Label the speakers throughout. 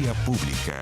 Speaker 1: Vía Pública.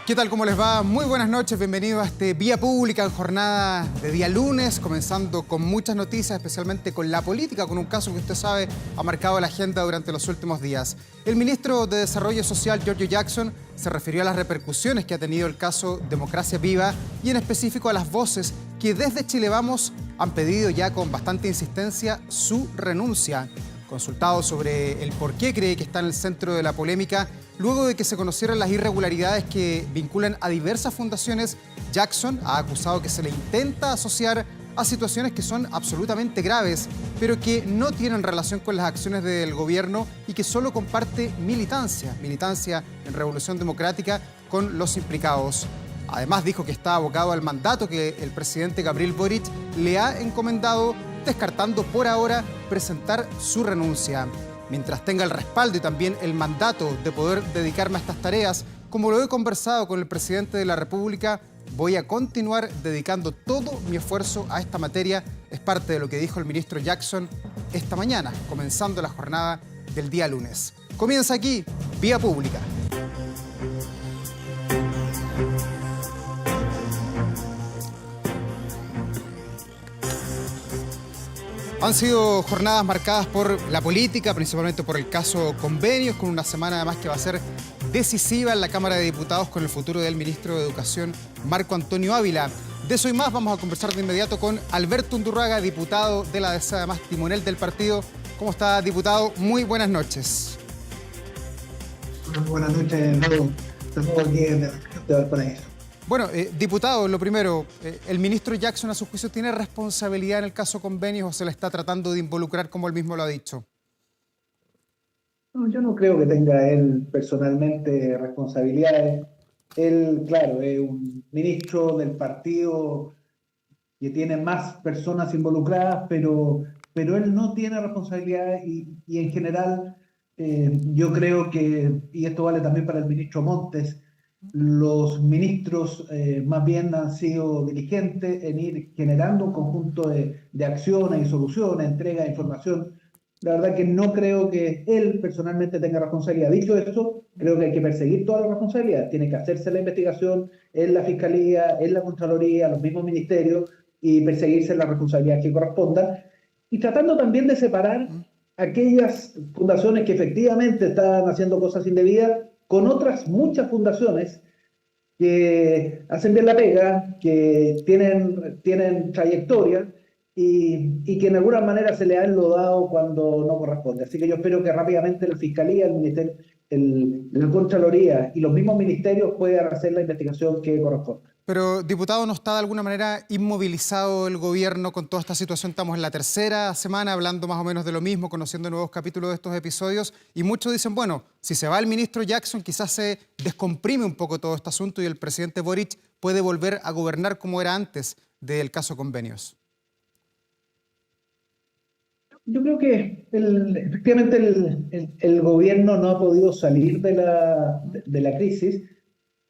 Speaker 2: ¿Qué tal? ¿Cómo les va? Muy buenas noches, bienvenidos a este Vía Pública en jornada de día lunes, comenzando con muchas noticias, especialmente con la política, con un caso que usted sabe ha marcado la agenda durante los últimos días. El ministro de Desarrollo Social, Giorgio Jackson, se refirió a las repercusiones que ha tenido el caso Democracia Viva y en específico a las voces que desde Chile Vamos han pedido ya con bastante insistencia su renuncia. Consultado sobre el por qué cree que está en el centro de la polémica, luego de que se conocieran las irregularidades que vinculan a diversas fundaciones, Jackson ha acusado que se le intenta asociar a situaciones que son absolutamente graves, pero que no tienen relación con las acciones del gobierno y que solo comparte militancia en Revolución Democrática con los implicados. Además dijo que está abocado al mandato que el presidente Gabriel Boric le ha encomendado, descartando por ahora presentar su renuncia. Mientras tenga el respaldo y también el mandato de poder dedicarme a estas tareas, como lo he conversado con el presidente de la República, voy a continuar dedicando todo mi esfuerzo a esta materia. Es parte de lo que dijo el ministro Jackson esta mañana, comenzando la jornada del día lunes. Comienza aquí, Vía Pública. Han sido jornadas marcadas por la política, principalmente por el caso Convenios, con una semana además que va a ser decisiva en la Cámara de Diputados con el futuro del ministro de Educación, Marco Antonio Ávila. De eso y más vamos a conversar de inmediato con Alberto Undurraga, diputado de la DC, además timonel del partido. ¿Cómo está, diputado? Muy buenas noches.
Speaker 3: Buenas noches, Raúl. Estamos aquí de Valparaíso.
Speaker 2: Bueno, diputado, lo primero, ¿el ministro Jackson a su juicio tiene responsabilidad en el caso Convenios o se le está tratando de involucrar como él mismo lo ha dicho?
Speaker 3: No, yo no creo que tenga él personalmente responsabilidades. Él, claro, es un ministro del partido que tiene más personas involucradas, pero él no tiene responsabilidades y en general yo creo que, y esto vale también para el ministro Montes, los ministros más bien han sido diligentes en ir generando un conjunto de acciones y soluciones, entrega de información. La verdad que no creo que él personalmente tenga responsabilidad. Dicho esto, creo que hay que perseguir toda la responsabilidad. Tiene que hacerse la investigación en la Fiscalía, en la Contraloría, los mismos ministerios y perseguirse la responsabilidad que corresponda. Y tratando también de separar aquellas fundaciones que efectivamente están haciendo cosas indebidas con otras muchas fundaciones que hacen bien la pega, que tienen trayectoria y que en alguna manera se le ha enlodado cuando no corresponde. Así que yo espero que rápidamente la Fiscalía, el Ministerio, la Contraloría y los mismos ministerios puedan hacer la investigación que corresponde.
Speaker 2: Pero, diputado, ¿no está de alguna manera inmovilizado el gobierno con toda esta situación? Estamos en la tercera semana hablando más o menos de lo mismo, conociendo nuevos capítulos de estos episodios, y muchos dicen, bueno, si se va el ministro Jackson, quizás se descomprime un poco todo este asunto y el presidente Boric puede volver a gobernar como era antes del caso Convenios.
Speaker 3: Yo creo que efectivamente el gobierno no ha podido salir de la crisis.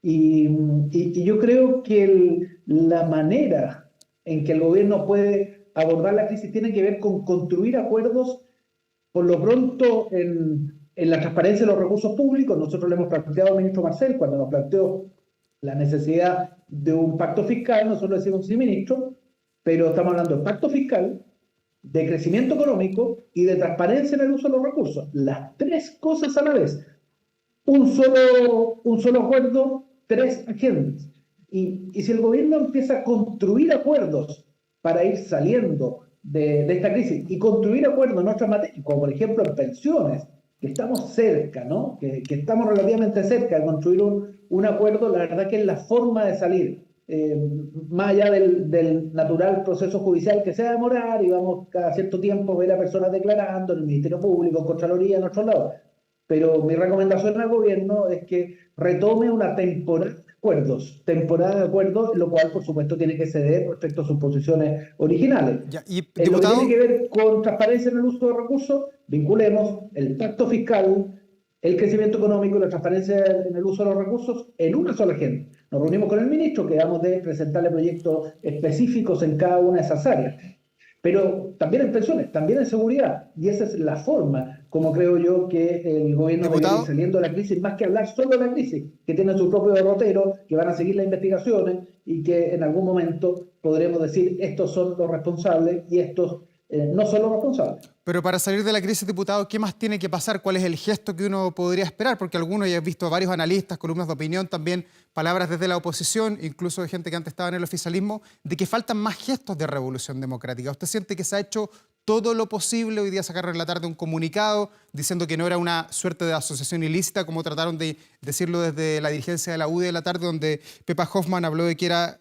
Speaker 3: Y yo creo que la manera en que el gobierno puede abordar la crisis tiene que ver con construir acuerdos, por lo pronto, en la transparencia de los recursos públicos. Nosotros le hemos planteado al ministro Marcel, cuando nos planteó la necesidad de un pacto fiscal, nosotros le decimos, sí, ministro, pero estamos hablando de pacto fiscal, de crecimiento económico y de transparencia en el uso de los recursos. Las tres cosas a la vez. Un solo acuerdo, tres agendas. Y si el gobierno empieza a construir acuerdos para ir saliendo de esta crisis y construir acuerdos en otras materias, como por ejemplo en pensiones, que estamos cerca, ¿no? Que estamos relativamente cerca de construir un acuerdo, la verdad que es la forma de salir, más allá del natural proceso judicial que se va a demorar y vamos cada cierto tiempo a ver a personas declarando en el Ministerio Público, en Contraloría, en otros lados. Pero mi recomendación al gobierno es que retome una temporada de acuerdos, lo cual por supuesto tiene que ceder respecto a sus posiciones originales.
Speaker 2: Ya, y,
Speaker 3: en
Speaker 2: diputado,
Speaker 3: lo que tiene que ver con transparencia en el uso de recursos, vinculemos el pacto fiscal, el crecimiento económico y la transparencia en el uso de los recursos en una sola agenda. Nos reunimos con el ministro, quedamos de presentarle proyectos específicos en cada una de esas áreas. pero también en pensiones, también en seguridad. Y esa es la forma, como creo yo, que el gobierno debe ir
Speaker 2: Diputado,
Speaker 3: saliendo de la crisis, más que hablar solo de la crisis, que tienen su propio derrotero, que van a seguir las investigaciones y que en algún momento podremos decir estos son los responsables y estos no son los responsables.
Speaker 2: pero para salir de la crisis, diputado, ¿qué más tiene que pasar? ¿Cuál es el gesto que uno podría esperar? Porque algunos, ya he visto a varios analistas, columnas de opinión, también palabras desde la oposición, incluso de gente que antes estaba en el oficialismo, de que faltan más gestos de revolución democrática. ¿Usted siente que se ha hecho todo lo posible? Hoy día sacaron en la tarde un comunicado diciendo que no era una suerte de asociación ilícita, como trataron de decirlo desde la dirigencia de la UDI de la tarde, donde Pepa Hoffman habló de que era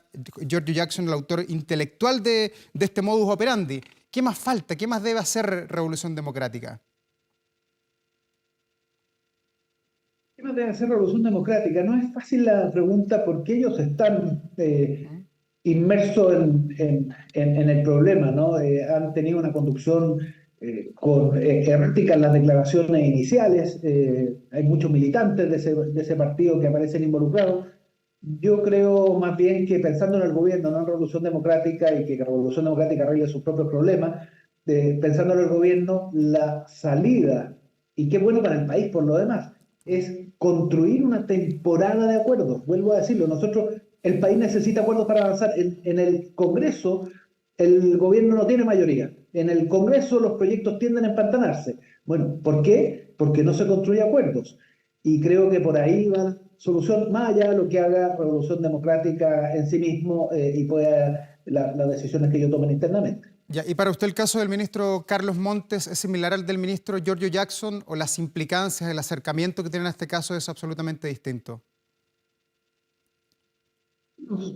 Speaker 2: Giorgio Jackson el autor intelectual de este modus operandi. ¿Qué más falta? ¿Qué más debe hacer Revolución Democrática?
Speaker 3: ¿Qué más debe hacer Revolución Democrática? No es fácil la pregunta porque ellos están
Speaker 2: ¿Mm?
Speaker 3: inmersos en el problema, ¿no? Han tenido una conducción errática en las declaraciones iniciales, hay muchos militantes de ese partido que aparecen involucrados. Yo creo más bien que pensando en el gobierno, no en Revolución Democrática y que Revolución Democrática arregle sus propios problemas, pensando en el gobierno, la salida, y qué bueno para el país por lo demás, es construir una temporada de acuerdos. Vuelvo a decirlo, el país necesita acuerdos para avanzar. En el Congreso, el gobierno no tiene mayoría. En el Congreso los proyectos tienden a empantanarse. Bueno, ¿por qué? Porque no se construye acuerdos. Y creo que por ahí va la solución, más allá de lo que haga Revolución Democrática en sí mismo y pueda las decisiones que ellos tomen internamente.
Speaker 2: Ya, ¿y para usted el caso del ministro Carlos Montes es similar al del ministro Giorgio Jackson o las implicancias, el acercamiento que tienen en este caso es absolutamente distinto?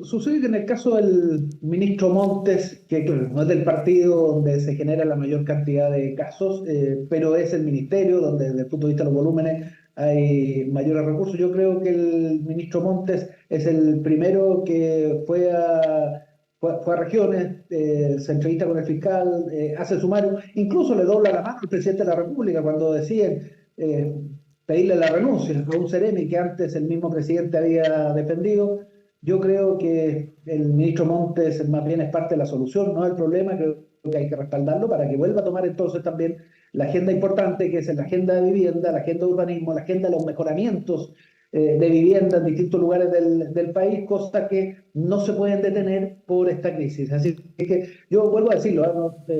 Speaker 3: Sucede que en el caso del ministro Montes, que claro, no es del partido donde se genera la mayor cantidad de casos, pero es el ministerio donde desde el punto de vista de los volúmenes hay mayores recursos. Yo creo que el ministro Montes es el primero que fue a regiones, se entrevista con el fiscal, hace sumario, incluso le dobla la mano al presidente de la República cuando deciden eh, pedirle la renuncia a un seremi que antes el mismo presidente había defendido. Yo creo que el ministro Montes más bien es parte de la solución, no del problema. Creo que hay que respaldarlo para que vuelva a tomar entonces también la agenda importante, que es la agenda de vivienda, la agenda de urbanismo, la agenda de los mejoramientos de vivienda en distintos lugares del país, cosas que no se pueden detener por esta crisis. Así que yo vuelvo a decirlo, ¿no?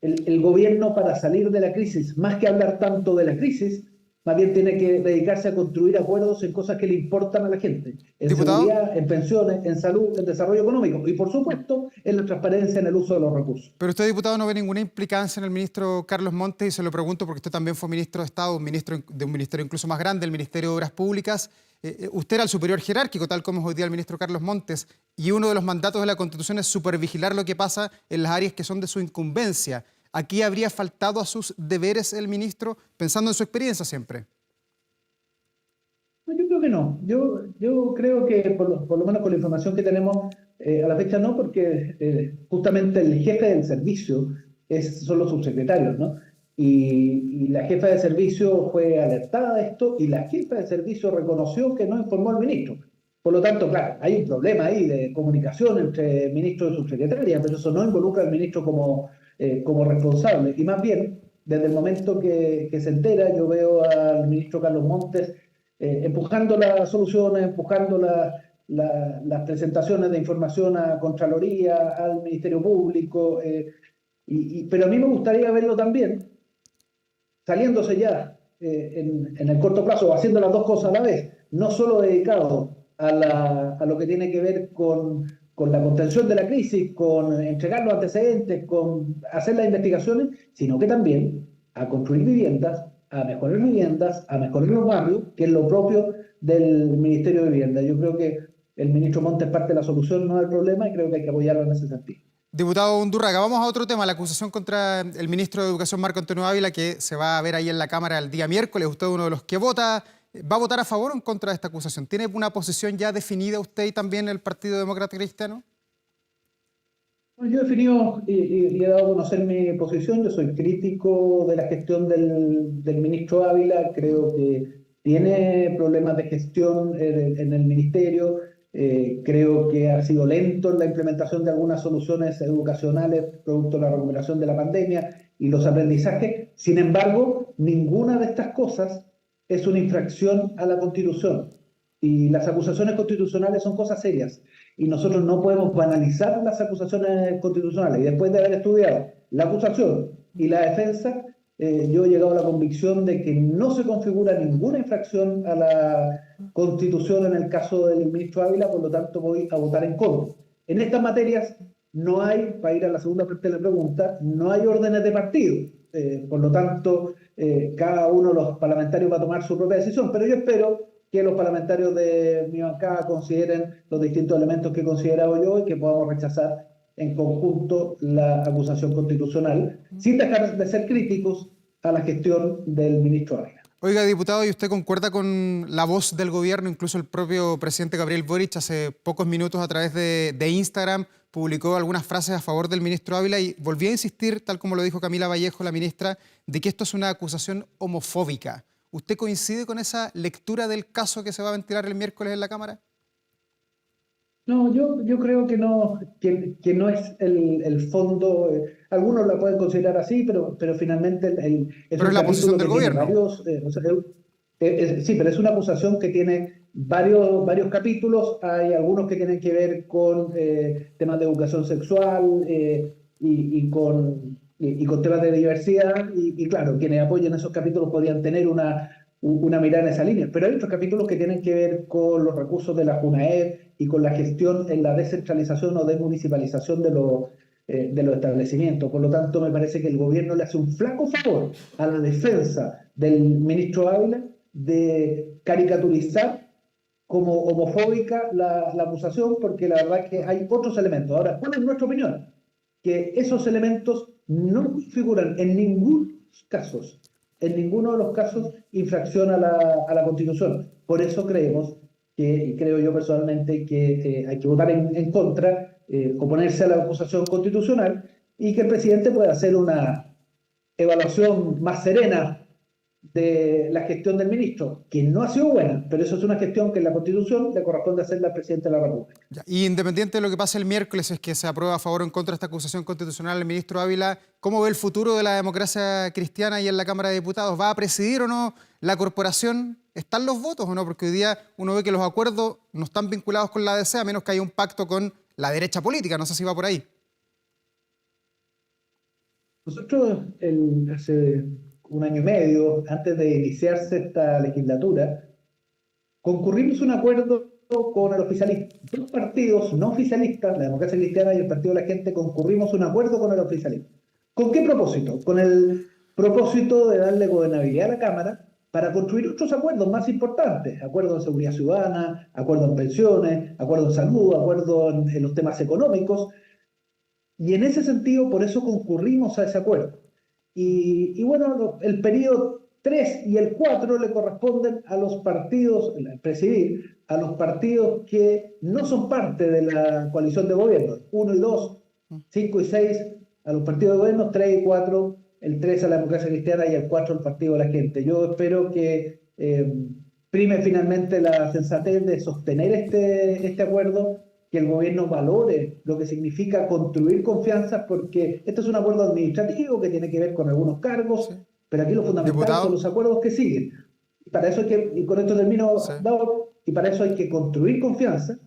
Speaker 3: El gobierno para salir de la crisis, más que hablar tanto de la crisis, más bien tiene que dedicarse a construir acuerdos en cosas que le importan a la gente, en
Speaker 2: Diputado,
Speaker 3: seguridad, en pensiones, en salud, en desarrollo económico y, por supuesto, en la transparencia en el uso de los recursos.
Speaker 2: pero usted, diputado, no ve ninguna implicancia en el ministro Carlos Montes y se lo pregunto porque usted también fue ministro de Estado, un ministro de un ministerio incluso más grande, el Ministerio de Obras Públicas. Usted era el superior jerárquico, tal como es hoy día el ministro Carlos Montes, y uno de los mandatos de la Constitución es supervigilar lo que pasa en las áreas que son de su incumbencia. ¿Aquí habría faltado a sus deberes el ministro, pensando en su experiencia siempre?
Speaker 3: No, yo creo que no. Yo creo que, por lo menos con la información que tenemos a la fecha, no, porque justamente el jefe del servicio son los subsecretarios, ¿no? Y la jefa de servicio fue alertada de esto y la jefa de servicio reconoció que no informó al ministro. Por lo tanto, claro, hay un problema ahí de comunicación entre ministro y subsecretaria, pero eso no involucra al ministro como responsable. Y más bien, desde el momento que se entera, yo veo al ministro Carlos Montes empujando las soluciones, empujando las presentaciones de información a Contraloría, al Ministerio Público, pero a mí me gustaría verlo también saliéndose ya en el corto plazo, haciendo las dos cosas a la vez, no solo dedicado a lo que tiene que ver con la contención de la crisis, con entregar los antecedentes, con hacer las investigaciones, sino que también a construir viviendas, a mejorar los barrios, que es lo propio del Ministerio de Vivienda. Yo creo que el ministro Montes es parte de la solución, no del problema, y creo que hay que apoyarlo en ese sentido.
Speaker 2: Diputado Undurraga, vamos a otro tema, la acusación contra el ministro de Educación, Marco Antonio Ávila, que se va a ver ahí en la Cámara el día miércoles. Usted es uno de los que vota. ¿Va a votar a favor o en contra de esta acusación? ¿Tiene una posición ya definida usted y también el Partido Demócrata Cristiano?
Speaker 3: Bueno, yo he definido y he dado a conocer mi posición. Yo soy crítico de la gestión del ministro Ávila. Creo que tiene problemas de gestión en el ministerio. Creo que ha sido lento en la implementación de algunas soluciones educacionales producto de la recuperación de la pandemia y los aprendizajes. Sin embargo, ninguna de estas cosas es una infracción a la Constitución. Y las acusaciones constitucionales son cosas serias. Y nosotros no podemos banalizar las acusaciones constitucionales. Y después de haber estudiado la acusación y la defensa, yo he llegado a la convicción de que no se configura ninguna infracción a la Constitución en el caso del ministro Ávila, por lo tanto voy a votar en contra. En estas materias no hay, para ir a la segunda parte de la pregunta, no hay órdenes de partido. Por lo tanto, cada uno de los parlamentarios va a tomar su propia decisión, pero yo espero que los parlamentarios de mi bancada consideren los distintos elementos que he considerado yo y que podamos rechazar en conjunto la acusación constitucional, sin dejar de ser críticos a la gestión del ministro Ávila.
Speaker 2: Oiga, diputado, ¿y usted concuerda con la voz del gobierno? Incluso el propio presidente Gabriel Boric hace pocos minutos a través de Instagram publicó algunas frases a favor del ministro Ávila y volvió a insistir, tal como lo dijo Camila Vallejo, la ministra, de que esto es una acusación homofóbica. ¿Usted coincide con esa lectura del caso que se va a ventilar el miércoles en la Cámara?
Speaker 3: No, yo creo que que no es el fondo. Algunos la pueden considerar así, pero finalmente es
Speaker 2: Pero
Speaker 3: un
Speaker 2: es la posición
Speaker 3: capítulo
Speaker 2: del
Speaker 3: que tiene
Speaker 2: gobierno.
Speaker 3: varios. Sí, pero es una acusación que tiene varios capítulos. Hay algunos que tienen que ver con temas de educación sexual y con temas de diversidad. Y claro, quienes apoyen esos capítulos podrían tener una mirada en esa línea. Pero hay otros capítulos que tienen que ver con los recursos de la Junaed y con la gestión en la descentralización o desmunicipalización de los establecimientos. Por lo tanto, me parece que el gobierno le hace un flaco favor a la defensa del ministro Ávila de caricaturizar como homofóbica la acusación, porque la verdad es que hay otros elementos. Ahora, ¿cuál es nuestra opinión? Que esos elementos no figuran en ninguno de los casos, infracción a la Constitución. Por eso creemos y creo yo personalmente, que hay que votar en contra, oponerse a la acusación constitucional y que el presidente pueda hacer una evaluación más serena de la gestión del ministro, que no ha sido buena, pero eso es una gestión que en la Constitución le corresponde hacerla al presidente de la República.
Speaker 2: Ya. Y independiente de lo que pase el miércoles, es que se aprueba a favor o en contra de esta acusación constitucional el ministro Ávila, ¿cómo ve el futuro de la democracia cristiana y en la Cámara de Diputados? ¿Va a presidir o no la corporación? ¿Están los votos o no? Porque hoy día uno ve que los acuerdos no están vinculados con la ADC, a menos que haya un pacto con la derecha política. No sé si va por ahí.
Speaker 3: Nosotros hace un año y medio, antes de iniciarse esta legislatura, concurrimos un acuerdo con el oficialismo. Dos partidos no oficialistas, la Democracia Cristiana y el Partido de la Gente, concurrimos un acuerdo con el oficialismo. ¿Con qué propósito? Con el propósito de darle gobernabilidad a la Cámara para construir otros acuerdos más importantes, acuerdos en seguridad ciudadana, acuerdos en pensiones, acuerdos en salud, acuerdos en los temas económicos. Y en ese sentido, por eso concurrimos a ese acuerdo. Y bueno, el periodo 3 y el 4 le corresponden a los partidos, presidir, a los partidos que no son parte de la coalición de gobierno. 1 y 2, 5 y 6 a los partidos de gobierno, 3 y 4, el 3 a la Democracia Cristiana y el 4 al Partido de la Gente. Yo espero que prime finalmente la sensatez de sostener este acuerdo, que el gobierno valore lo que significa construir confianza, porque este es un acuerdo administrativo que tiene que ver con algunos cargos, sí, pero aquí lo fundamental
Speaker 2: Diputado,
Speaker 3: son los acuerdos que siguen. Y para eso hay que, y con esto termino, sí, y para eso hay que construir confianza,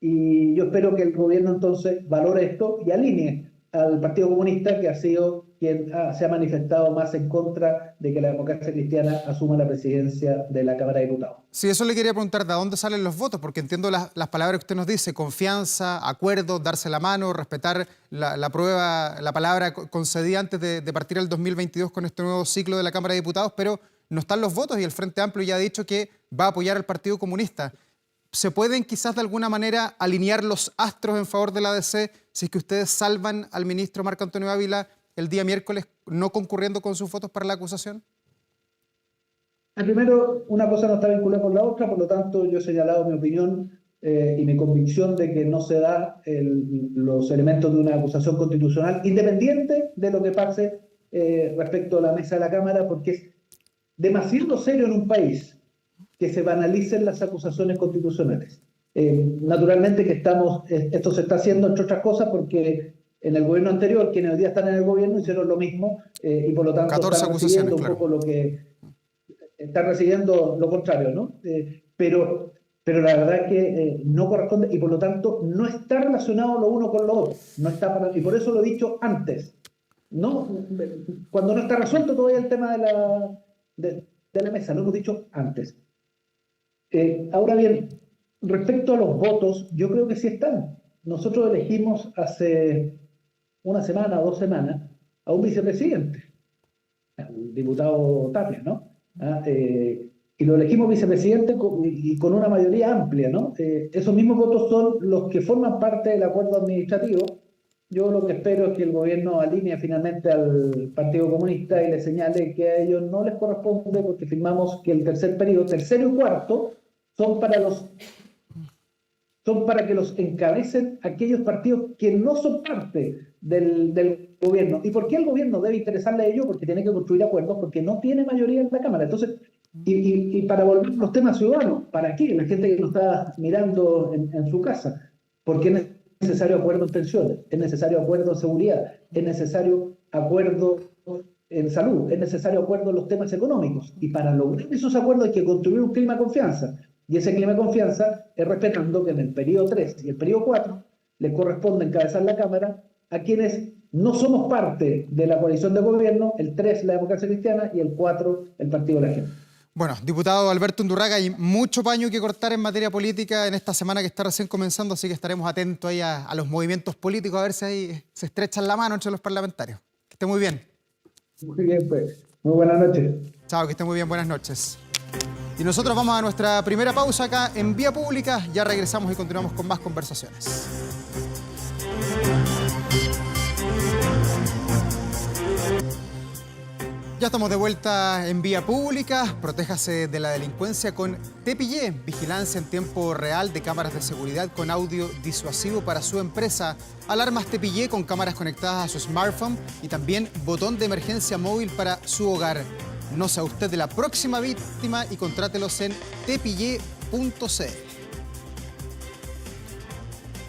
Speaker 3: y yo espero que el gobierno entonces valore esto y alinee al Partido Comunista, que ha sido quien se ha manifestado más en contra de que la Democracia Cristiana asuma la presidencia de la Cámara de Diputados.
Speaker 2: Sí, eso le quería preguntar, ¿de dónde salen los votos? Porque entiendo las palabras que usted nos dice: confianza, acuerdo, darse la mano, respetar la prueba, la palabra concedida antes de partir el 2022 con este nuevo ciclo de la Cámara de Diputados, pero no están los votos y el Frente Amplio ya ha dicho que va a apoyar al Partido Comunista. ¿Se pueden quizás de alguna manera alinear los astros en favor de la ADC si es que ustedes salvan al ministro Marco Antonio Ávila el día miércoles no concurriendo con sus votos para la acusación?
Speaker 3: Primero, una cosa no está vinculada con la otra, por lo tanto yo he señalado mi opinión y mi convicción de que no se da los elementos de una acusación constitucional, independiente de lo que pase respecto a la mesa de la Cámara, porque es demasiado serio en un país que se banalicen las acusaciones constitucionales. Naturalmente que esto se está haciendo, entre otras cosas, porque en el gobierno anterior, quienes hoy día están en el gobierno, hicieron lo mismo y por lo tanto
Speaker 2: 14
Speaker 3: están
Speaker 2: acusaciones,
Speaker 3: recibiendo un
Speaker 2: claro.
Speaker 3: poco están recibiendo lo contrario, ¿no? Pero la verdad es que no corresponde y por lo tanto no está relacionado lo uno con lo otro. No está y por eso lo he dicho antes. ¿No? Cuando no está resuelto todavía el tema de la mesa, lo hemos dicho antes. Ahora bien, respecto a los votos, yo creo que sí están. Nosotros elegimos hace una semana o 2 semanas a un vicepresidente, al diputado Tapia, ¿no? Y lo elegimos vicepresidente y con una mayoría amplia, ¿no? Esos mismos votos son los que forman parte del acuerdo administrativo. Yo lo que espero es que el gobierno alinee finalmente al Partido Comunista y le señale que a ellos no les corresponde porque firmamos que el tercer periodo, tercero y cuarto, son para que los encabecen aquellos partidos que no son parte del gobierno. ¿Y por qué el gobierno debe interesarle a ello? Porque tiene que construir acuerdos, porque no tiene mayoría en la Cámara. Entonces, y para volver a los temas ciudadanos, ¿para qué? La gente que nos está mirando en su casa. Porque es necesario acuerdo en pensiones, es necesario acuerdo en seguridad, es necesario acuerdo en salud, es necesario acuerdo en los temas económicos. Y para lograr esos acuerdos hay que construir un clima de confianza. Y ese clima de confianza es respetando que en el periodo 3 y el periodo 4 les corresponde encabezar la Cámara a quienes no somos parte de la coalición de gobierno, el 3 la democracia cristiana y el 4 el Partido de la Gente.
Speaker 2: Bueno, diputado Alberto Undurraga, hay mucho paño que cortar en materia política en esta semana que está recién comenzando, así que estaremos atentos ahí a los movimientos políticos, a ver si ahí se estrechan la mano entre los parlamentarios. Que esté muy bien.
Speaker 3: Muy bien, pues. Muy buenas noches.
Speaker 2: Chao, que esté muy bien. Buenas noches. Y nosotros vamos a nuestra primera pausa acá en Vía Pública. Ya regresamos y continuamos con más conversaciones. Ya estamos de vuelta en Vía Pública. Protéjase de la delincuencia con Tepillé, vigilancia en tiempo real de cámaras de seguridad con audio disuasivo para su empresa. Alarmas Tepillé con cámaras conectadas a su smartphone y también botón de emergencia móvil para su hogar. No sea usted de la próxima víctima y contrátelos en tepillé.cl.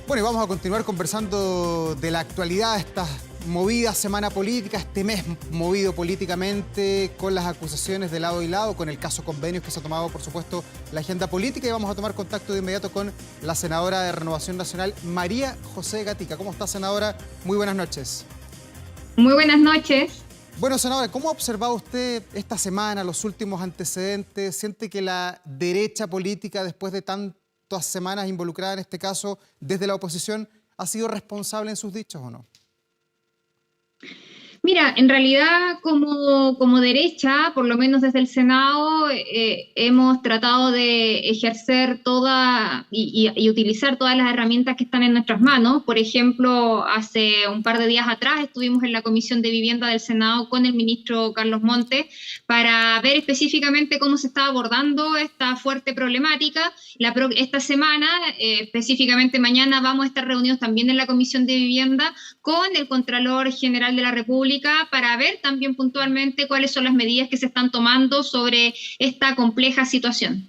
Speaker 2: Bueno, y vamos a continuar conversando de la actualidad, esta movida semana política, este mes movido políticamente con las acusaciones de lado y lado, con el caso Convenios que se ha tomado, por supuesto, la agenda política y vamos a tomar contacto de inmediato con la senadora de Renovación Nacional, María José Gatica. ¿Cómo está, senadora? Muy buenas noches.
Speaker 1: Muy buenas noches.
Speaker 2: Bueno, senadora, ¿cómo ha observado usted esta semana, los últimos antecedentes? ¿Siente que la derecha política, después de tantas semanas involucrada en este caso, desde la oposición, ha sido responsable en sus dichos o no?
Speaker 1: Mira, en realidad como derecha, por lo menos desde el Senado, hemos tratado de ejercer y utilizar todas las herramientas que están en nuestras manos. Por ejemplo, hace un par de días atrás estuvimos en la Comisión de Vivienda del Senado con el ministro Carlos Montes para ver específicamente cómo se está abordando esta fuerte problemática. Esta semana, específicamente mañana, vamos a estar reunidos también en la Comisión de Vivienda con el Contralor General de la República para ver también puntualmente cuáles son las medidas que se están tomando sobre esta compleja situación.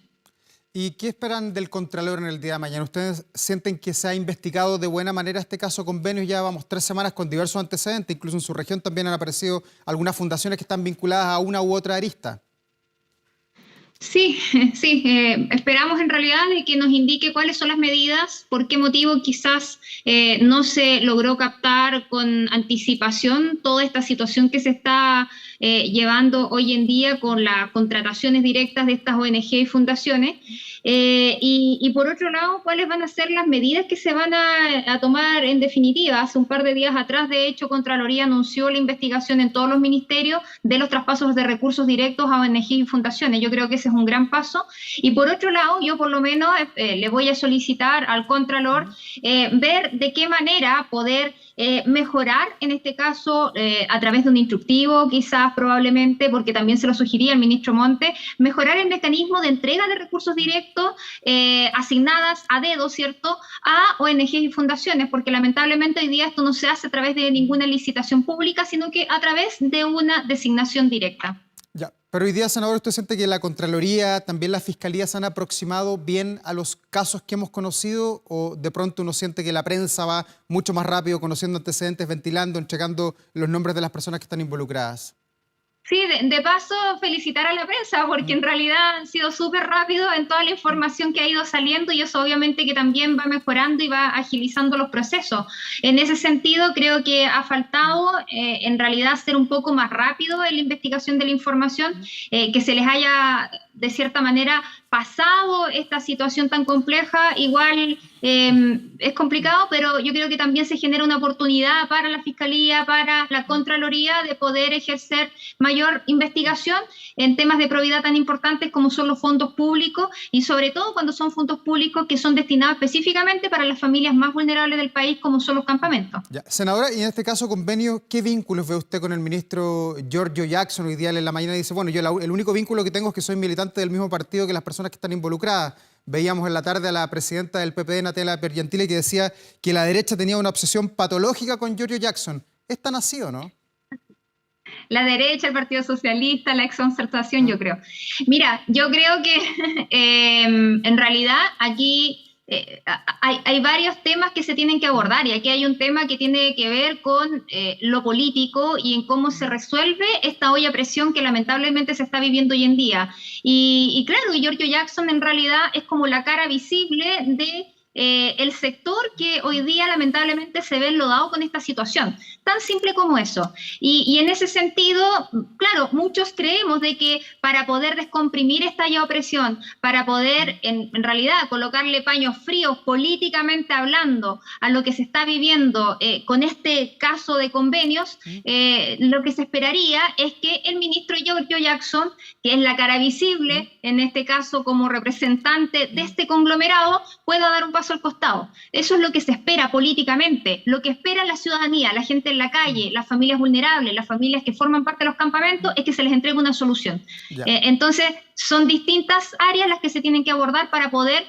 Speaker 2: ¿Y qué esperan del Contralor en el día de mañana? ¿Ustedes sienten que se ha investigado de buena manera este caso Convenios? Ya vamos 3 semanas con diversos antecedentes, incluso en su región también han aparecido algunas fundaciones que están vinculadas a una u otra arista.
Speaker 1: Sí, esperamos en realidad de que nos indique cuáles son las medidas, por qué motivo quizás no se logró captar con anticipación toda esta situación que se está llevando hoy en día con las contrataciones directas de estas ONG y fundaciones. Y por otro lado, ¿cuáles van a ser las medidas que se van a tomar en definitiva? Hace un par de días atrás, de hecho, Contraloría anunció la investigación en todos los ministerios de los traspasos de recursos directos a ONG y fundaciones. Yo creo que ese es un gran paso. Y por otro lado, yo por lo menos le voy a solicitar al Contralor ver de qué manera poder mejorar, en este caso, a través de un instructivo, quizás probablemente, porque también se lo sugería el ministro Montes, mejorar el mecanismo de entrega de recursos directos asignadas a dedo, ¿cierto?, a ONGs y fundaciones, porque lamentablemente hoy día esto no se hace a través de ninguna licitación pública, sino que a través de una designación directa.
Speaker 2: Ya, Pero hoy día, senador, ¿usted siente que la Contraloría, también la Fiscalía se han aproximado bien a los casos que hemos conocido o de pronto uno siente que la prensa va mucho más rápido, conociendo antecedentes, ventilando, entregando los nombres de las personas que están involucradas?
Speaker 1: Sí, de paso felicitar a la prensa porque en realidad han sido súper rápidos en toda la información que ha ido saliendo y eso obviamente que también va mejorando y va agilizando los procesos. En ese sentido creo que ha faltado en realidad ser un poco más rápido en la investigación de la información, que se les haya de cierta manera pasado esta situación tan compleja, igual es complicado, pero yo creo que también se genera una oportunidad para la Fiscalía, para la Contraloría de poder ejercer mayor investigación en temas de probidad tan importantes como son los fondos públicos y sobre todo cuando son fondos públicos que son destinados específicamente para las familias más vulnerables del país como son los campamentos.
Speaker 2: Ya. Senadora, y en este caso convenio, ¿qué vínculos ve usted con el ministro Giorgio Jackson? Hoy día en la mañana dice, bueno, yo el único vínculo que tengo es que soy militante del mismo partido que las personas que están involucradas. Veíamos en la tarde a la presidenta del PPD, Natalia Pergentile, que decía que la derecha tenía una obsesión patológica con Giorgio Jackson. ¿Es tan así o no?
Speaker 1: La derecha, el Partido Socialista, la exconcertación, yo creo. Mira, yo creo que en realidad aquí hay varios temas que se tienen que abordar y aquí hay un tema que tiene que ver con lo político y en cómo se resuelve esta olla a presión que lamentablemente se está viviendo hoy en día. Y claro, Giorgio Jackson en realidad es como la cara visible de el sector que hoy día lamentablemente se ve enlodado con esta situación, tan simple como eso. Y en ese sentido, claro, muchos creemos de que para poder descomprimir esta ya opresión, para poder en realidad colocarle paños fríos políticamente hablando a lo que se está viviendo con este caso de convenios, lo que se esperaría es que el ministro Giorgio Jackson, que es la cara visible, en este caso como representante de este conglomerado, pueda dar un paso al costado. Eso es lo que se espera políticamente, lo que espera la ciudadanía, la gente en la calle, las familias vulnerables, las familias que forman parte de los campamentos, es que se les entregue una solución. Entonces, son distintas áreas las que se tienen que abordar para poder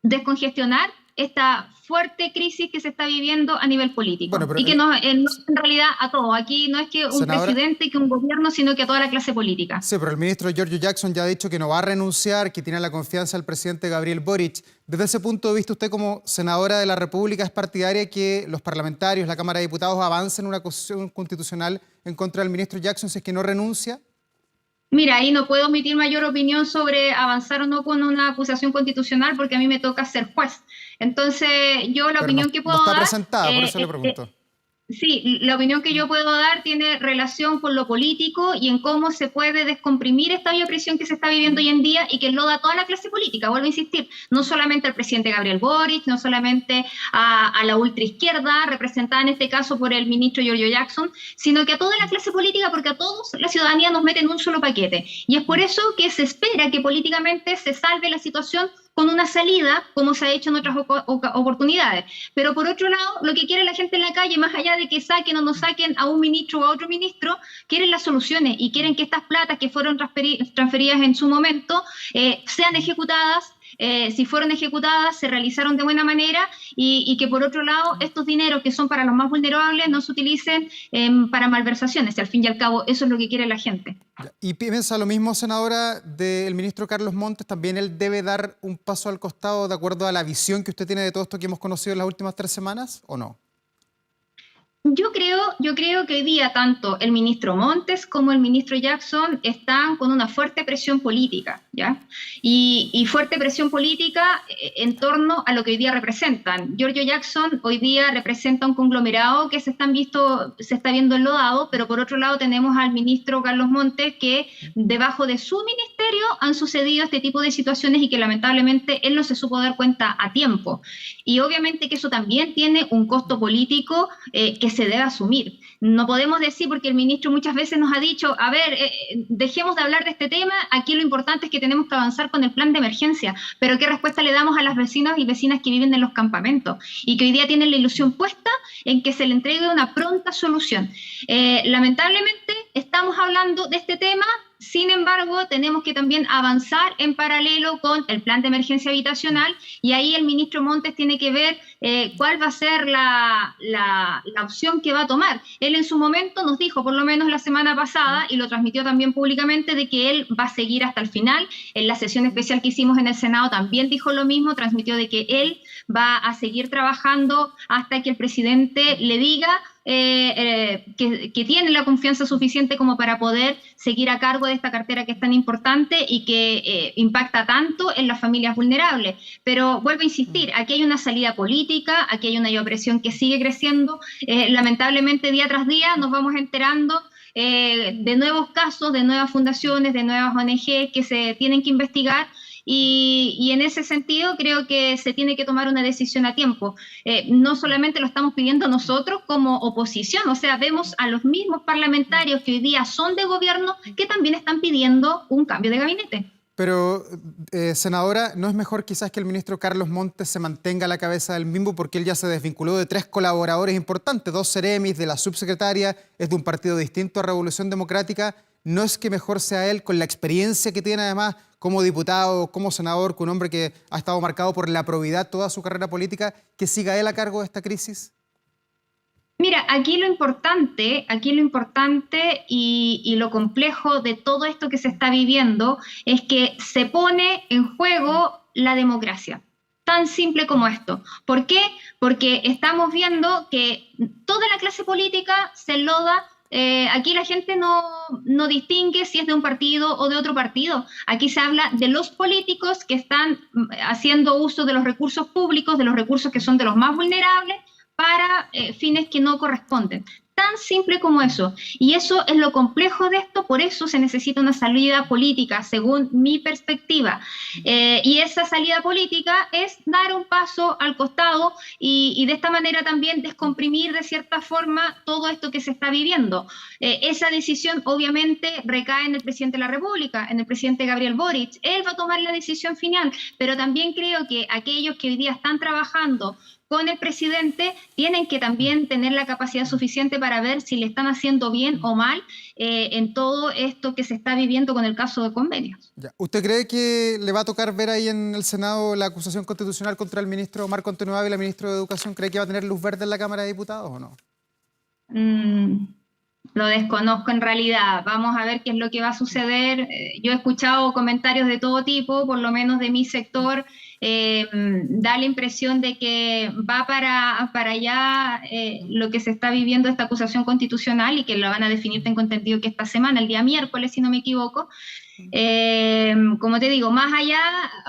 Speaker 1: descongestionar esta fuerte crisis que se está viviendo a nivel político. Bueno, y que no en realidad a todos. Aquí no es que un presidente, que un gobierno, sino que a toda la clase política.
Speaker 2: Sí, pero el ministro Giorgio Jackson ya ha dicho que no va a renunciar, que tiene la confianza del presidente Gabriel Boric. Desde ese punto de vista, usted como senadora de la República, ¿es partidaria que los parlamentarios, la Cámara de Diputados, avancen una acusación constitucional en contra del ministro Jackson si es que no renuncia?
Speaker 1: Mira, ahí no puedo emitir mayor opinión sobre avanzar o no con una acusación constitucional porque a mí me toca ser juez. Entonces, yo la opinión que puedo dar...
Speaker 2: No está presentada, por eso le pregunto.
Speaker 1: Sí, la opinión que yo puedo dar tiene relación con lo político y en cómo se puede descomprimir esta opresión que se está viviendo hoy en día y que lo da toda la clase política. Vuelvo a insistir, no solamente al presidente Gabriel Boric, no solamente a la ultraizquierda, representada en este caso por el ministro Giorgio Jackson, sino que a toda la clase política, porque a todos la ciudadanía nos mete en un solo paquete. Y es por eso que se espera que políticamente se salve la situación con una salida, como se ha hecho en otras oportunidades. Pero por otro lado, lo que quiere la gente en la calle, más allá de que saquen o no saquen a un ministro o a otro ministro, quieren las soluciones y quieren que estas platas que fueron transferidas en su momento sean ejecutadas. Si fueron ejecutadas, se realizaron de buena manera y que por otro lado estos dineros que son para los más vulnerables no se utilicen para malversaciones. Al fin y al cabo, eso es lo que quiere la gente.
Speaker 2: ¿Y piensa lo mismo, senadora, del ministro Carlos Montes? ¿También él debe dar un paso al costado de acuerdo a la visión que usted tiene de todo esto que hemos conocido en las últimas 3 semanas o no?
Speaker 1: Yo creo que hoy día tanto el ministro Montes como el ministro Jackson están con una fuerte presión política, ¿ya? Y fuerte presión política en torno a lo que hoy día representan. Giorgio Jackson hoy día representa un conglomerado que se está viendo enlodado, pero por otro lado tenemos al ministro Carlos Montes que debajo de su ministerio han sucedido este tipo de situaciones y que lamentablemente él no se supo dar cuenta a tiempo. Y obviamente que eso también tiene un costo político que se debe asumir. No podemos decir, porque el ministro muchas veces nos ha dicho, a ver, dejemos de hablar de este tema, aquí lo importante es que tenemos que avanzar con el plan de emergencia, pero ¿qué respuesta le damos a las vecinas y vecinas que viven en los campamentos y que hoy día tienen la ilusión puesta en que se le entregue una pronta solución? Lamentablemente, estamos hablando de este tema. Sin embargo, tenemos que también avanzar en paralelo con el plan de emergencia habitacional, y ahí el ministro Montes tiene que ver cuál va a ser la opción que va a tomar. Él en su momento nos dijo, por lo menos la semana pasada, y lo transmitió también públicamente, de que él va a seguir hasta el final. En la sesión especial que hicimos en el Senado también dijo lo mismo, transmitió de que él va a seguir trabajando hasta que el presidente le diga que tiene la confianza suficiente como para poder seguir a cargo de esta cartera que es tan importante y que impacta tanto en las familias vulnerables. Pero vuelvo a insistir, aquí hay una salida política, aquí hay una opresión que sigue creciendo. Lamentablemente día tras día nos vamos enterando de nuevos casos, de nuevas fundaciones, de nuevas ONG que se tienen que investigar. Y en ese sentido creo que se tiene que tomar una decisión a tiempo. No solamente lo estamos pidiendo nosotros como oposición, o sea, vemos a los mismos parlamentarios que hoy día son de gobierno que también están pidiendo un cambio de gabinete.
Speaker 2: Pero, senadora, ¿no es mejor quizás que el ministro Carlos Montes se mantenga a la cabeza del mismo, porque él ya se desvinculó de 3 colaboradores importantes, 2 seremis, de la subsecretaria, es de un partido distinto a Revolución Democrática? ¿No es que mejor sea él, con la experiencia que tiene además como diputado, como senador, con un hombre que ha estado marcado por la probidad toda su carrera política, que siga él a cargo de esta crisis?
Speaker 1: Mira, aquí lo importante y lo complejo de todo esto que se está viviendo es que se pone en juego la democracia. Tan simple como esto. ¿Por qué? Porque estamos viendo que toda la clase política se enloda. Aquí la gente no distingue si es de un partido o de otro partido. Aquí se habla de los políticos que están haciendo uso de los recursos públicos, de los recursos que son de los más vulnerables, para fines que no corresponden. Tan simple como eso. Y eso es lo complejo de esto, por eso se necesita una salida política, según mi perspectiva. Y esa salida política es dar un paso al costado y de esta manera también descomprimir de cierta forma todo esto que se está viviendo. Esa decisión obviamente recae en el presidente de la República, en el presidente Gabriel Boric. Él va a tomar la decisión final, pero también creo que aquellos que hoy día están trabajando con el presidente tienen que también tener la capacidad suficiente para ver si le están haciendo bien o mal en todo esto que se está viviendo con el caso de convenios.
Speaker 2: Ya. ¿Usted cree que le va a tocar ver ahí en el Senado la acusación constitucional contra el ministro Marco Antonio Ávila, ministro de Educación? ¿Cree que va a tener luz verde en la Cámara de Diputados o no?
Speaker 1: Lo desconozco en realidad. Vamos a ver qué es lo que va a suceder. Yo he escuchado comentarios de todo tipo, por lo menos de mi sector. Da la impresión de que va para allá lo que se está viviendo, esta acusación constitucional, y que lo van a definir, tengo entendido que esta semana, el día miércoles, si no me equivoco. Como te digo, más allá,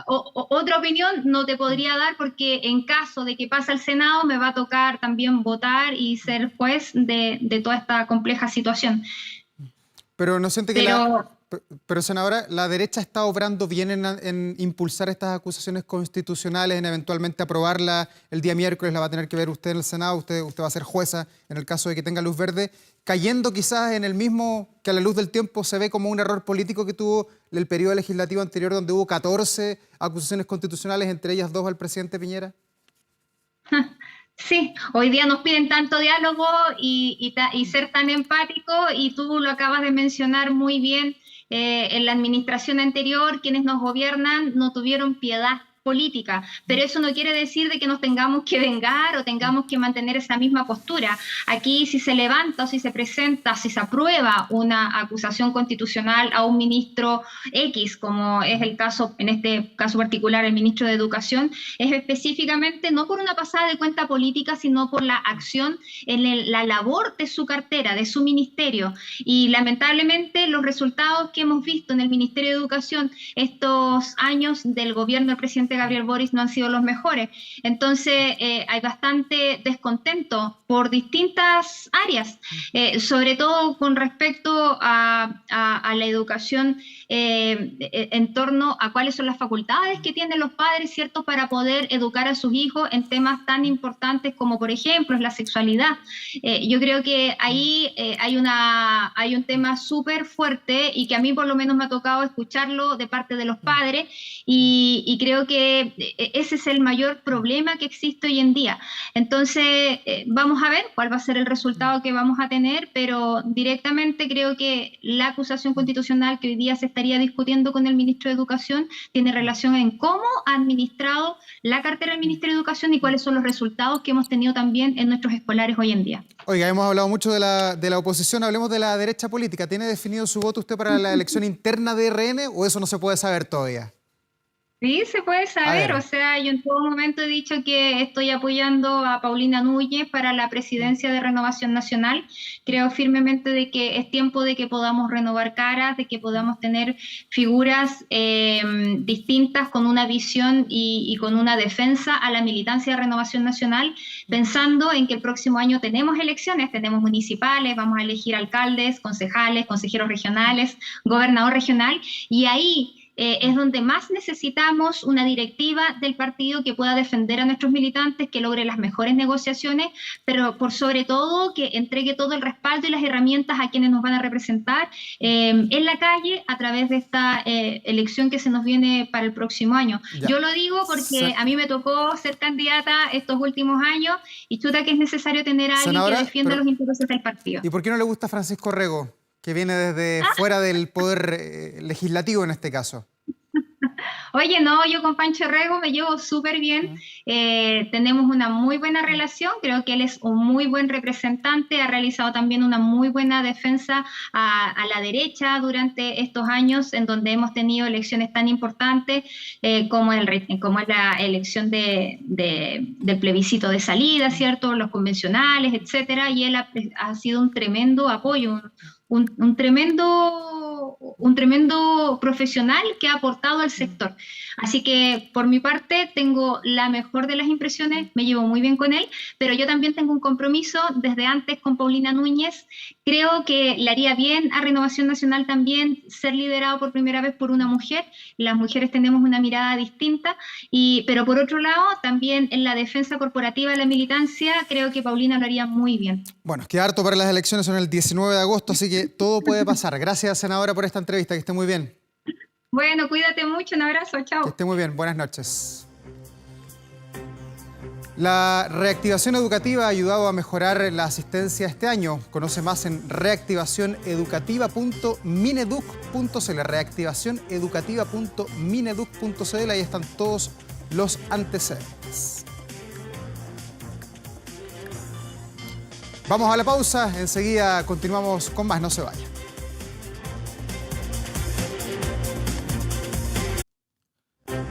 Speaker 1: otra opinión no te podría dar, porque en caso de que pase al Senado me va a tocar también votar y ser juez de toda esta compleja situación.
Speaker 2: Pero no siente que Pero, senadora, ¿la derecha está obrando bien en impulsar estas acusaciones constitucionales, en eventualmente aprobarla el día miércoles? La va a tener que ver usted en el Senado, usted va a ser jueza en el caso de que tenga luz verde, cayendo quizás en el mismo que a la luz del tiempo se ve como un error político que tuvo el periodo legislativo anterior, donde hubo 14 acusaciones constitucionales, entre ellas 2 al presidente Piñera?
Speaker 1: Sí, hoy día nos piden tanto diálogo y ser tan empático, y tú lo acabas de mencionar muy bien. En la administración anterior, quienes nos gobiernan no tuvieron piedad política, pero eso no quiere decir de que nos tengamos que vengar o tengamos que mantener esa misma postura. Aquí, si se levanta o si se presenta, si se aprueba una acusación constitucional a un ministro X, como es el caso, en este caso particular, el ministro de Educación, es específicamente no por una pasada de cuenta política, sino por la acción en la labor de su cartera, de su ministerio. Y lamentablemente los resultados que hemos visto en el Ministerio de Educación estos años del gobierno del presidente Gabriel Boric no han sido los mejores. Entonces hay bastante descontento por distintas áreas, sobre todo con respecto a la educación, en torno a cuáles son las facultades que tienen los padres, ¿cierto?, para poder educar a sus hijos en temas tan importantes como, por ejemplo, es la sexualidad. Yo creo que ahí hay un tema súper fuerte, y que a mí por lo menos me ha tocado escucharlo de parte de los padres, y creo que que ese es el mayor problema que existe hoy en día. Entonces, vamos a ver cuál va a ser el resultado que vamos a tener, pero directamente creo que la acusación constitucional que hoy día se estaría discutiendo con el ministro de Educación tiene relación en cómo ha administrado la cartera del Ministerio de Educación y cuáles son los resultados que hemos tenido también en nuestros escolares hoy en día.
Speaker 2: Oiga, hemos hablado mucho de la oposición, hablemos de la derecha política. ¿Tiene definido su voto usted para la elección interna de RN o eso no se puede saber todavía?
Speaker 1: Sí, se puede saber, o sea, yo en todo momento he dicho que estoy apoyando a Paulina Núñez para la presidencia de Renovación Nacional. Creo firmemente de que es tiempo de que podamos renovar caras, de que podamos tener figuras distintas con una visión y con una defensa a la militancia de Renovación Nacional, pensando en que el próximo año tenemos elecciones, tenemos municipales, vamos a elegir alcaldes, concejales, consejeros regionales, gobernador regional, y ahí es donde más necesitamos una directiva del partido que pueda defender a nuestros militantes, que logre las mejores negociaciones, pero por sobre todo que entregue todo el respaldo y las herramientas a quienes nos van a representar en la calle a través de esta elección que se nos viene para el próximo año. Ya. Yo lo digo porque a mí me tocó ser candidata estos últimos años y chuta que es necesario tener a alguien que defienda los intereses del partido.
Speaker 2: ¿Y por qué no le gusta Francisco Rego, que viene desde fuera del poder legislativo en este caso?
Speaker 1: Oye, no, yo con Pancho Rego me llevo súper bien, tenemos una muy buena relación, creo que él es un muy buen representante, ha realizado también una muy buena defensa a la derecha durante estos años en donde hemos tenido elecciones tan importantes como es la elección del plebiscito de salida, ¿cierto? Los convencionales, etcétera, y él ha sido un tremendo apoyo, un tremendo profesional que ha aportado al sector. Así que por mi parte tengo la mejor de las impresiones, me llevo muy bien con él, pero yo también tengo un compromiso desde antes con Paulina Núñez. Creo que le haría bien a Renovación Nacional también ser liderado por primera vez por una mujer. Las mujeres tenemos una mirada distinta, pero por otro lado también en la defensa corporativa de la militancia creo que Paulina lo haría muy bien.
Speaker 2: Bueno, queda harto para las elecciones, son el 19 de agosto, así que todo puede pasar. Gracias, senadora, por esta entrevista, que esté muy bien.
Speaker 1: Bueno, cuídate mucho, un abrazo, chao.
Speaker 2: Que esté muy bien, buenas noches. La reactivación educativa ha ayudado a mejorar la asistencia este año. Conoce más en reactivacioneducativa.mineduc.cl, reactivacioneducativa.mineduc.cl, ahí están todos los antecedentes. Vamos a la pausa, enseguida continuamos con más, no se vaya.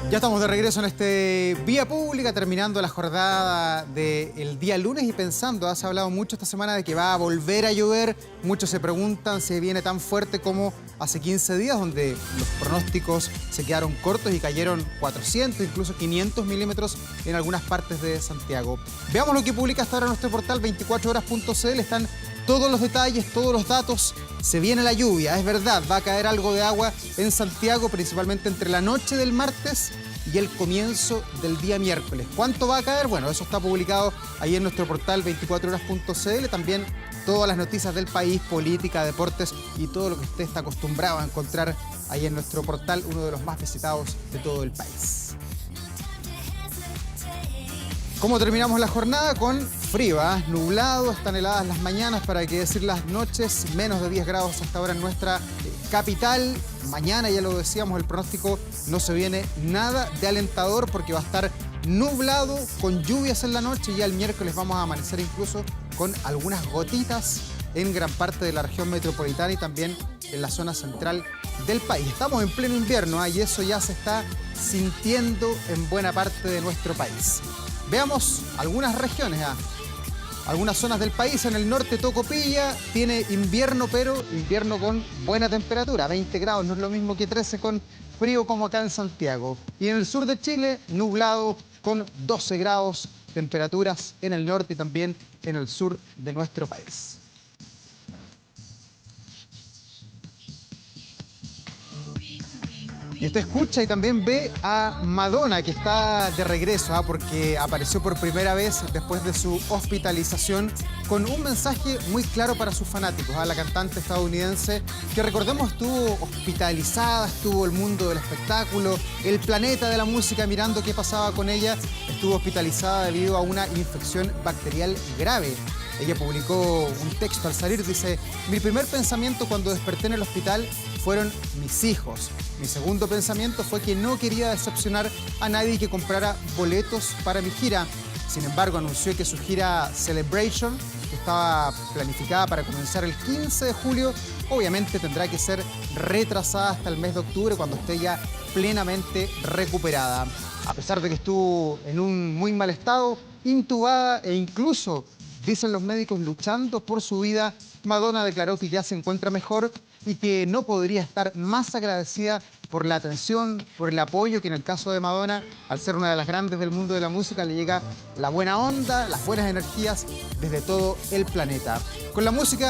Speaker 2: Ya estamos de regreso en este Vía Pública, terminando la jornada del día lunes y pensando, se ha hablado mucho esta semana de que va a volver a llover. Muchos se preguntan si viene tan fuerte como hace 15 días, donde los pronósticos se quedaron cortos y cayeron 400, incluso 500 milímetros en algunas partes de Santiago. Veamos lo que publica hasta ahora nuestro portal 24horas.cl. Están todos los detalles, todos los datos. Se viene la lluvia, es verdad, va a caer algo de agua en Santiago, principalmente entre la noche del martes y el comienzo del día miércoles. ¿Cuánto va a caer? Bueno, eso está publicado ahí en nuestro portal 24horas.cl. También todas las noticias del país, política, deportes y todo lo que usted está acostumbrado a encontrar ahí en nuestro portal, uno de los más visitados de todo el país. ¿Cómo terminamos la jornada? Con frío, nublado, están heladas las mañanas, para qué decir las noches, menos de 10 grados hasta ahora en nuestra capital. Mañana, ya lo decíamos, el pronóstico no se viene nada de alentador porque va a estar nublado, con lluvias en la noche, y ya el miércoles vamos a amanecer incluso con algunas gotitas en gran parte de la región metropolitana y también en la zona central del país. Estamos en pleno invierno, y eso ya se está sintiendo en buena parte de nuestro país. Veamos algunas regiones, algunas zonas del país. En el norte, Tocopilla tiene invierno, pero invierno con buena temperatura, 20 grados, no es lo mismo que 13 con frío como acá en Santiago. Y en el sur de Chile, nublado con 12 grados, temperaturas en el norte y también en el sur de nuestro país. Y usted escucha y también ve a Madonna, que está de regreso, porque apareció por primera vez después de su hospitalización con un mensaje muy claro para sus fanáticos. La cantante estadounidense, que recordemos estuvo hospitalizada, estuvo el mundo del espectáculo, el planeta de la música mirando qué pasaba con ella, estuvo hospitalizada debido a una infección bacterial grave. Ella publicó un texto al salir, dice: mi primer pensamiento cuando desperté en el hospital fueron mis hijos. Mi segundo pensamiento fue que no quería decepcionar a nadie que comprara boletos para mi gira. Sin embargo, anunció que su gira Celebration, que estaba planificada para comenzar el 15 de julio, obviamente tendrá que ser retrasada hasta el mes de octubre, cuando esté ya plenamente recuperada. A pesar de que estuvo en un muy mal estado, intubada e incluso, dicen los médicos, luchando por su vida, Madonna declaró que ya se encuentra mejor y que no podría estar más agradecida por la atención, por el apoyo, que en el caso de Madonna, al ser una de las grandes del mundo de la música, le llega la buena onda, las buenas energías desde todo el planeta. Con la música